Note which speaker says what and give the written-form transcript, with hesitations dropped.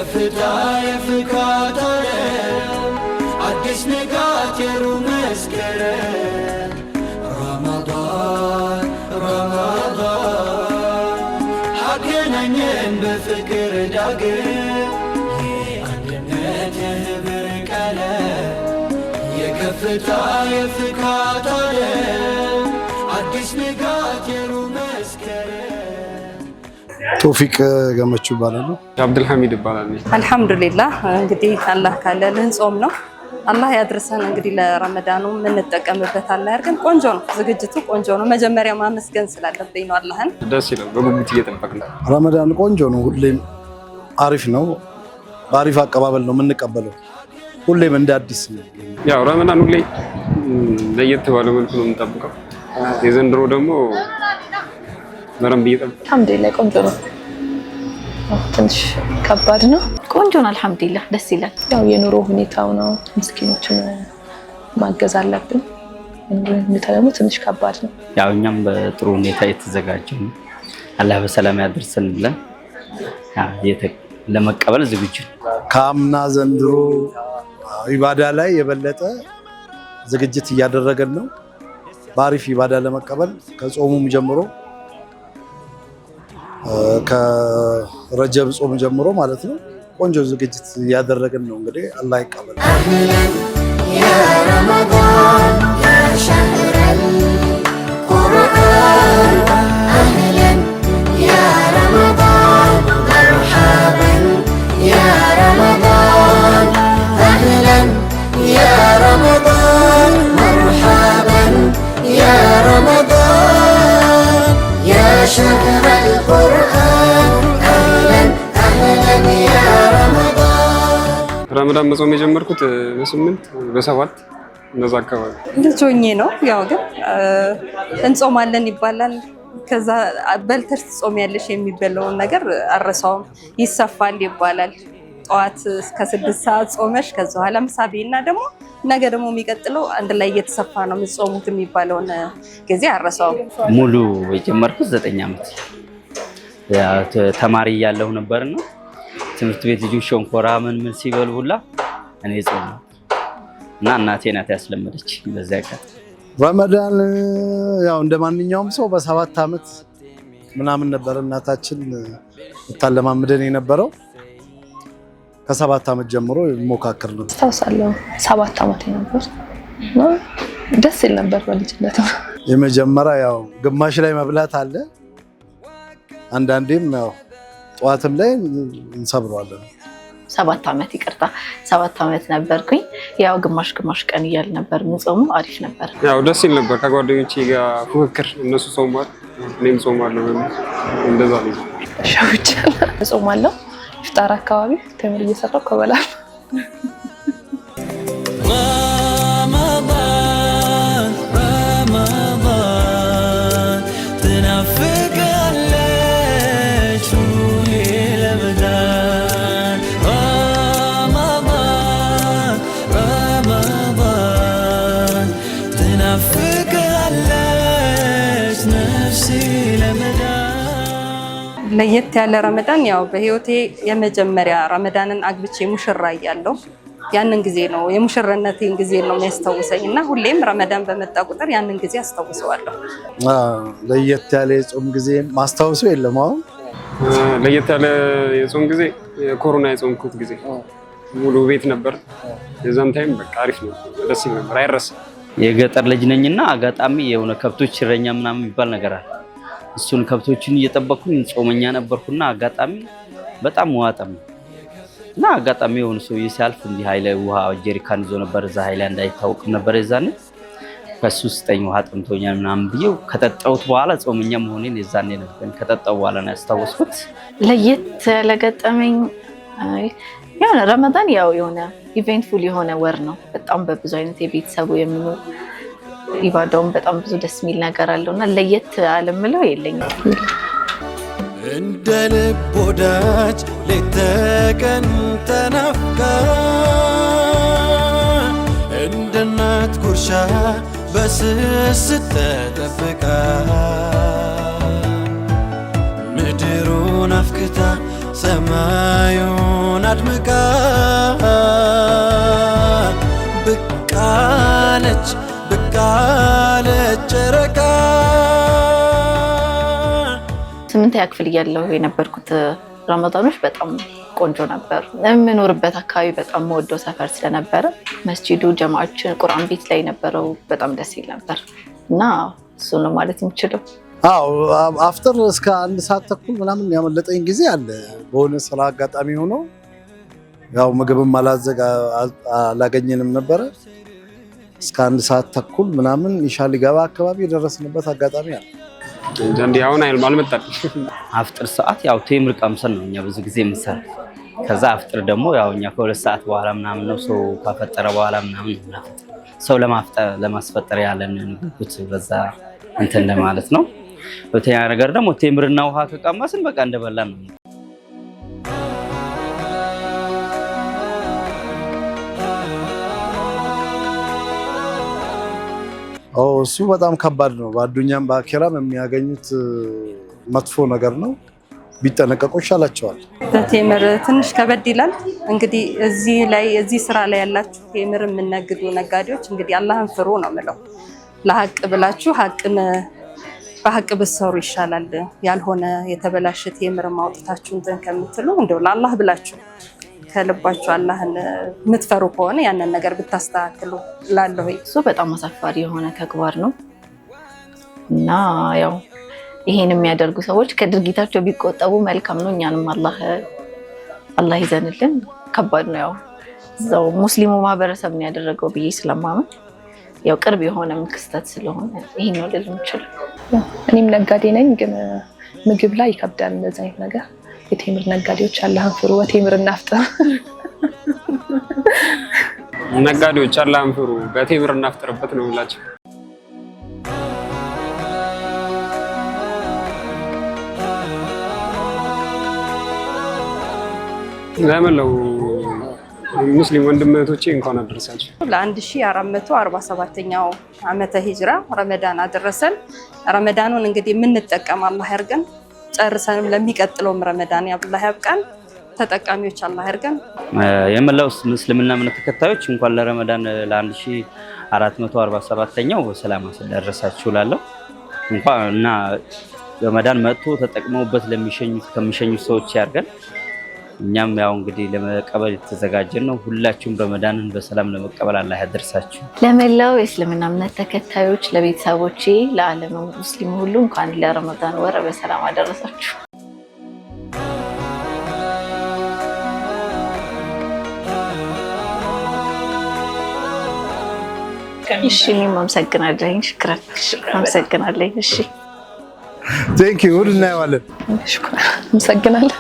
Speaker 1: የከፍታ የፍካት ዓለም አዲስ ንጋት የሩህ መስከረም ረመዳን አገናኘን በፍቅር ዳግም የአንድነት የህብር ቀለም የከፍታ የፍካት ዓለም አዲስ ንጋት የሩህ መስከረም።
Speaker 2: ቶፊቅ ገመቹ ይባላል።
Speaker 3: አብዱልሐሚድ ይባላል።
Speaker 4: አልሐምዱሊላህ እንግዲህ አላህ ካለ ልንጾም ነው። አላህ ያድርሰን። እንግዲህ ለረመዳኑ የምንጠቀምበት አላህ ያድርገን። ቆንጆ ነው ዝግጅቱ፣ ቆንጆ ነው። መጀመሪያ ማመስገን ስላለብኝ ነው አላህን።
Speaker 3: ደስ ይላል። በጉጉት እየጠበቅን ነው።
Speaker 2: ረመዳን ቆንጆ ነው። ሁሌም አሪፍ ነው። በአሪፍ አቀባበል ነው የምንቀበለው። ሁሌም እንደ አዲስ ነው።
Speaker 3: ያው ረመዳን ሁሌ ለየት ባለ መልኩ ነው የምንጠብቀው። የዘንድሮ ደግሞ በረንብ እየጠበቅን።
Speaker 5: አልሐምዱሊላህ ቆንጆ ነው። ትንሽ ከባድ ነው። ቆንጆ ነው። አልሐምዱሊላህ ደስ ይላል። ያው የኑሮ ሁኔታው ነው። ምስኪኖችን ማገዝ አለብን። ሁኔታ ደግሞ ትንሽ ከባድ ነው።
Speaker 6: ያው እኛም በጥሩ ሁኔታ የተዘጋጀን አላህ በሰላም ያድርሰን ብለን ለመቀበል ዝግጁ
Speaker 2: ከአምና ዘንድሮ ኢባዳ ላይ የበለጠ ዝግጅት እያደረገን ነው። በአሪፍ ኢባዳ ለመቀበል ከጾሙም ጀምሮ ከረጀብ ጾም ጀምሮ ማለት ነው ቆንጆ ዝግጅት እያደረግን ነው። እንግዲህ አላህ ይቀበል።
Speaker 1: አህለን ያ ረመዳን ያ ሸህረል ቁርአን አህለን ያ ረመዳን መርሐበን ያ ረመዳን አህለን ያ ረመዳን መርሐበን ያ ረመዳን ያ ሸህረል
Speaker 3: ረመዳን መጾም የጀመርኩት በ7 እንደዛ አካባቢ
Speaker 4: ልጅ ሆኜ ነው። ያው ግን እንጾማለን ይባላል። ከዛ በልተሽ ትጾሚያለሽ የሚበላውን ነገር አረሳውም። ይሰፋል ይባላል። ጠዋት እስከ 6 ሰዓት ጾመሽ ከዛ በኋላ ምሳ ቤና ደግሞ ነገ ደግሞ የሚቀጥለው አንድ ላይ እየተሰፋ ነው የምትጾሙት የሚባለውን ጊዜ አረሳውም።
Speaker 6: ሙሉ የጀመርኩት 9 ዓመት ተማሪ እያለሁ ነበርና ትምህርት ቤት ልጆች ሸንኮራ ምን ሲበሉ ሁላ እኔ ጾም እና እናቴ ናት ያስለመደች። በዚያ ቀን
Speaker 2: ረመዳን ያው እንደማንኛውም ሰው በ7 ዓመት ምናምን ነበር እናታችን ተለማምደን የነበረው። ከ7 ዓመት ጀምሮ ሞካከር ነበር።
Speaker 5: አስታውሳለሁ 7 ዓመት ነበር እና ደስ ይል ነበር በልጅነት።
Speaker 2: የመጀመሪያ ያው ግማሽ ላይ መብላት አለ። አንዳንዴም ያው ጠዋትም ላይ እንሰብረዋለን።
Speaker 5: 7 ዓመት ይቅርታ 7 ዓመት ነበርኩኝ። ያው ግማሽ ቀን እያል ነበር ምጾሙ። አሪፍ ነበር።
Speaker 3: ያው ደስ ይል ነበር። ከጓደኞቼ ጋር ፉክክር፣ እነሱ ጾሟል እኔም ጾማለሁ። እንደዛ ነው።
Speaker 5: ሻውቻለሁ ጾማለሁ። ፍጣር አካባቢ ተምር እየሰራሁ ከበላል።
Speaker 4: ለየት ያለ ረመዳን ያው በህይወቴ የመጀመሪያ ረመዳንን አግብቼ ሙሽራ እያለሁ ያንን ጊዜ ነው የሙሽርነቴን ጊዜ ነው የሚያስታውሰኝ እና ሁሌም ረመዳን በመጣ ቁጥር ያንን ጊዜ አስታውሰዋለሁ።
Speaker 2: ለየት ያለ የጾም ጊዜ ማስታወሰው የለም። አሁን
Speaker 3: ለየት ያለ የጾም ጊዜ የኮሮና የጾምኩት ጊዜ ሙሉ ቤት ነበር። የዛን ታይም በቃ አሪፍ ነው፣ ደስ ይል ነበር፣ አይረሳም።
Speaker 6: የገጠር ልጅ ነኝና አጋጣሚ የሆነ ከብቶች እረኛ ምናምን የሚባል ነገር አለ። እሱን ከብቶችን እየጠበቅኩኝ ጾመኛ ነበርኩና አጋጣሚ በጣም ዋጠም እና አጋጣሚ የሆነ ሰው ሲያልፍ እንዲህ ኃይለ ውሃ ጀሪካን ይዞ ነበር። እዛ ኃይለ እንዳይታወቅ ነበር የዛኔ ከሱ ስጠኝ ውሃ ጠምቶኛል ምናምን ብዬው ከጠጣሁት በኋላ ጾመኛ መሆኔን የዛኔ ነበር ከጠጣው በኋላ ነው ያስታወስኩት።
Speaker 5: ለየት ለገጠመኝ ያው ረመዳን ያው የሆነ ኢቨንትፉል የሆነ ወር ነው። በጣም በብዙ አይነት የቤተሰቡ የሚኖር ኢባዳውን በጣም ብዙ ደስ የሚል ነገር አለውና ለየት አለምለው የለኝም።
Speaker 1: እንደ ልብ ወዳጅ ሌት ተቀን ተናፍቃ እንደ እናት ጉርሻ በስስት ተጠብቃ ምድሩን አፍክታ ሰማዩን አድምቃ ብቃለች ጨረቃ።
Speaker 5: ስምንተኛ ክፍል እያለሁ የነበርኩት ረመዳኖች በጣም ቆንጆ ነበር። የምኖርበት አካባቢ በጣም መወደው ሰፈር ስለነበረ መስጂዱ ጀማዓችን ቁርአን ቤት ላይ ነበረው በጣም ደስ ይል ነበር እና እሱ ነው ማለት የምችለው።
Speaker 2: አዎ አፍጥር እስከ 1 ሰዓት ተኩል ምናምን ያመለጠኝ ጊዜ አለ። በሆነ ስራ አጋጣሚ ሆኖ ያው ምግብም አላገኘንም ነበረ። እስከ 1 ሰዓት ተኩል ምናምን ኢሻ ሊገባ አካባቢ የደረስንበት አጋጣሚ አለ።
Speaker 3: እንዴ አሁን አልመጣም።
Speaker 6: አፍጥር ሰዓት ያው ቴምር ቀምሰን ነው እኛ ብዙ ጊዜ የምንሰራው። ከዛ አፍጥር ደግሞ ያው እኛ ከ2 ሰዓት በኋላ ምናምን ነው ሰው ካፈጠረ በኋላ ምናምን ነው ሰው ለማስፈጠር ያለን ጉጉት በዛ እንትን ለማለት ነው። በተኛ ነገር ደግሞ ቴምርና ውሃ ከቀመስን በቃ እንደበላን ነው።
Speaker 2: እሱ በጣም ከባድ ነው። በአዱኛም በአኪራም የሚያገኙት መጥፎ ነገር ነው። ቢጠነቀቁ ይሻላቸዋል።
Speaker 4: በቴምር ትንሽ ከበድ ይላል። እንግዲህ እዚህ ስራ ላይ ያላችሁ ቴምር የምነግዱ ነጋዴዎች እንግዲህ አላህን ፍሩ ነው የምለው። ለሀቅ ብላችሁ ሀቅን በሀቅ ብትሰሩ ይሻላል። ያልሆነ የተበላሸ ቴምር ማውጣታችሁ እንትን ከምትሉ እንደው ለአላህ ብላችሁ ከልባችሁ አላህን የምትፈሩ ከሆነ ያንን ነገር ብታስተካክሉ እላለሁ።
Speaker 5: እሱ በጣም አሳፋሪ የሆነ ተግባር ነው እና ያው ይሄን የሚያደርጉ ሰዎች ከድርጊታቸው ቢቆጠቡ መልካም ነው። እኛንም አላህ ይዘንልን። ከባድ ነው። ያው እዛው ሙስሊሙ ማህበረሰብ ነው ያደረገው ብዬ ስለማመን ያው ቅርብ የሆነም ክስተት ስለሆነ ይሄን ነው ልል የምችለው።
Speaker 7: እኔም ነጋዴ ነኝ፣ ግን ምግብ ላይ ይከብዳል እንደዛ አይነት ነገር። የቴምር ነጋዴዎች አላህን ፍሩ፣ በቴምር እናፍጥር።
Speaker 3: ነጋዴዎች አላህን ፍሩ፣ በቴምር እናፍጥርበት ነው ብላችሁ ለመላው ሙስሊም ወንድሞቼ እንኳን አደረሳችሁ።
Speaker 4: ለ1447ኛው ዓመተ ሂጅራ ረመዳን አደረሰን። ረመዳኑን እንግዲህ የምንጠቀም አላህ ያርገን። ጨርሰንም ለሚቀጥለውም ረመዳን አላህ ያብቃን። ተጠቃሚዎች አላህ ያርገን።
Speaker 6: የመላው እስልምና እምነት ተከታዮች እንኳን ለረመዳን ለ1447ኛው በሰላም አደረሳችሁ እላለሁ። እንኳን እና ረመዳን መጥቶ ተጠቅመውበት ከሚሸኙት ሰዎች ያርገን። እኛም ያው እንግዲህ ለመቀበል የተዘጋጀን ነው። ሁላችሁም ረመዳንን በሰላም ለመቀበል አላህ ያደርሳችሁ።
Speaker 5: ለመላው የእስልምና እምነት ተከታዮች፣ ለቤተሰቦቼ፣ ለዓለም ሙስሊም ሁሉ እንኳን ለረመዳን ወር በሰላም አደረሳችሁ። እሺ እኔም አመሰግናለሁ። ሽክራን አመሰግናለሁ። እሺ
Speaker 2: ቴንክ ዩ። ሁሉ እናየዋለን።
Speaker 7: ሽክራን አመሰግናለሁ።